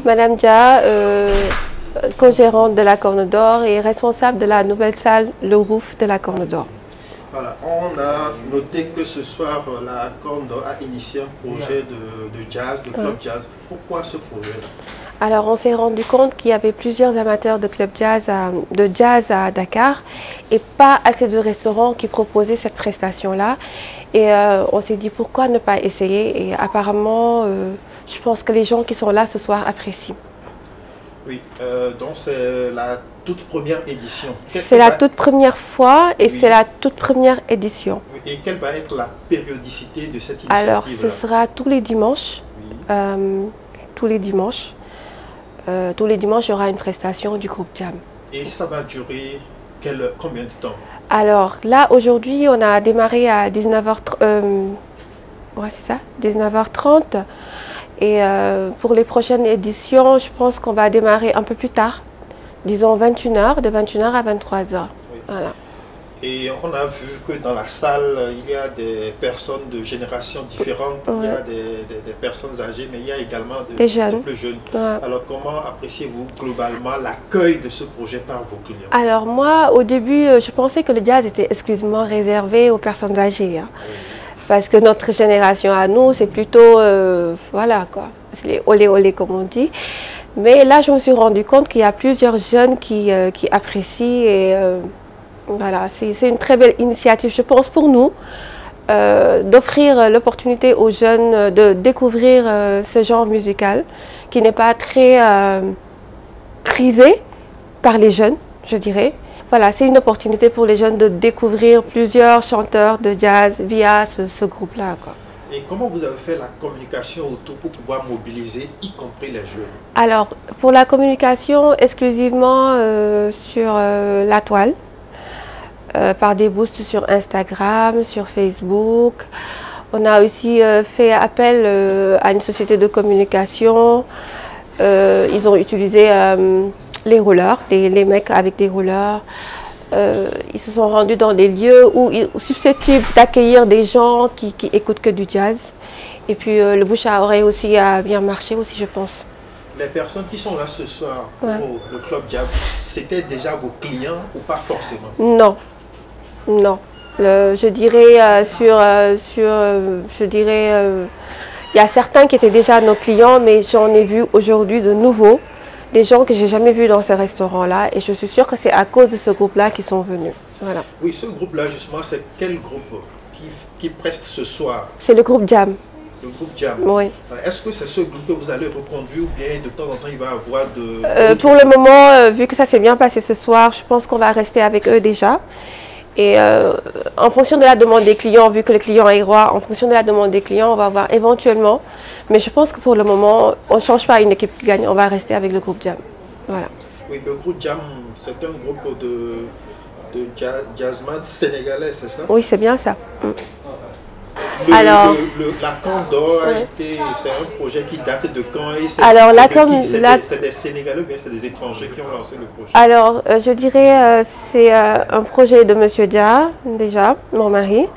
Madame Dia, co-gérante de la Corne d'Or et responsable de la nouvelle salle Le Roof de la Corne d'Or. Voilà, on a noté que ce soir, la Corne d'Or a initié un projet de jazz, de club jazz. Pourquoi ce projet-là? Alors, on s'est rendu compte qu'il y avait plusieurs amateurs de club jazz, de jazz à Dakar et pas assez de restaurants qui proposaient cette prestation-là. Et on s'est dit pourquoi ne pas essayer. Et apparemment, je pense que les gens qui sont là ce soir apprécient. Oui, donc c'est la toute première édition. C'est la toute première fois et c'est la toute première édition. Et quelle va être la périodicité de cette initiative? Alors, ce sera tous les dimanches. Tous les dimanches. Tous les dimanches, il y aura une prestation du groupe Jam. Et ça va durer combien de temps? Alors là, aujourd'hui, on a démarré à 19h30. Ouais, c'est ça, 19h30. Et pour les prochaines éditions, je pense qu'on va démarrer un peu plus tard. Disons 21h, de 21h à 23h. Oui. Voilà. Et on a vu que dans la salle, il y a des personnes de générations différentes. Il y a des personnes âgées, mais il y a également des plus jeunes. Ouais. Alors, comment appréciez-vous globalement l'accueil de ce projet par vos clients? Alors moi, au début, je pensais que le jazz était exclusivement réservé aux personnes âgées. Hein. Parce que notre génération à nous, c'est plutôt, voilà quoi, c'est les olé olé comme on dit. Mais là, je me suis rendu compte qu'il y a plusieurs jeunes qui apprécient et voilà, c'est une très belle initiative, je pense, pour nous, d'offrir l'opportunité aux jeunes de découvrir ce genre musical qui n'est pas très prisé par les jeunes, je dirais. Voilà, c'est une opportunité pour les jeunes de découvrir plusieurs chanteurs de jazz via ce groupe-là. Et comment vous avez fait la communication autour pour pouvoir mobiliser, y compris les jeunes? Alors, pour la communication, exclusivement sur la toile, par des boosts sur Instagram, sur Facebook. On a aussi fait appel à une société de communication. Ils ont utilisé les rollers, les mecs avec des rollers. Ils se sont rendus dans des lieux où ils sont susceptibles d'accueillir des gens qui écoutent que du jazz. Et puis le bouche à oreille aussi a bien marché aussi, je pense. Les personnes qui sont là ce soir pour le club jazz, c'était déjà vos clients ou pas forcément? Non, non. Je dirais il y a certains qui étaient déjà nos clients, mais j'en ai vu aujourd'hui de nouveaux. Des gens que j'ai jamais vus dans ce restaurant-là et je suis sûre que c'est à cause de ce groupe-là qu'ils sont venus. Voilà. Oui, ce groupe-là, justement, c'est quel groupe qui preste ce soir? C'est le groupe Jam. Le groupe Jam. Oui. Est-ce que c'est ce groupe que vous allez reconduire ou bien de temps en temps il va y avoir de... Pour le moment, vu que ça s'est bien passé ce soir, je pense qu'on va rester avec eux déjà. Et en fonction de la demande des clients, vu que le client est roi, en fonction de la demande des clients, on va voir éventuellement. Mais je pense que pour le moment, on ne change pas une équipe qui gagne, on va rester avec le groupe Jam. Voilà. Oui, le groupe Jam, c'est un groupe de jazzman sénégalais, c'est ça? Oui, c'est bien ça. Alors, la Corne d'Or c'est un projet qui date de quand? C'est des Sénégalais ou bien c'est des étrangers qui ont lancé le projet? Alors, je dirais c'est un projet de Monsieur Dia, déjà, mon mari.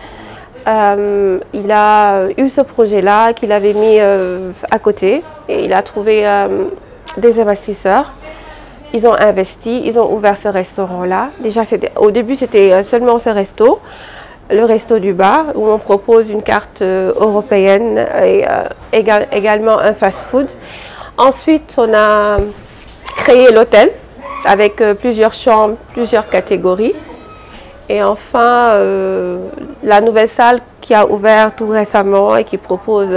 Il a eu ce projet-là qu'il avait mis à côté et il a trouvé des investisseurs. Ils ont investi, ils ont ouvert ce restaurant-là. Déjà, au début, c'était seulement ce resto. Le resto du bar où on propose une carte européenne et également un fast-food. Ensuite, on a créé l'hôtel avec plusieurs chambres, plusieurs catégories. Et enfin, la nouvelle salle qui a ouvert tout récemment et qui propose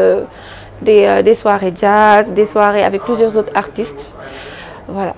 des soirées jazz, des soirées avec plusieurs autres artistes. Voilà.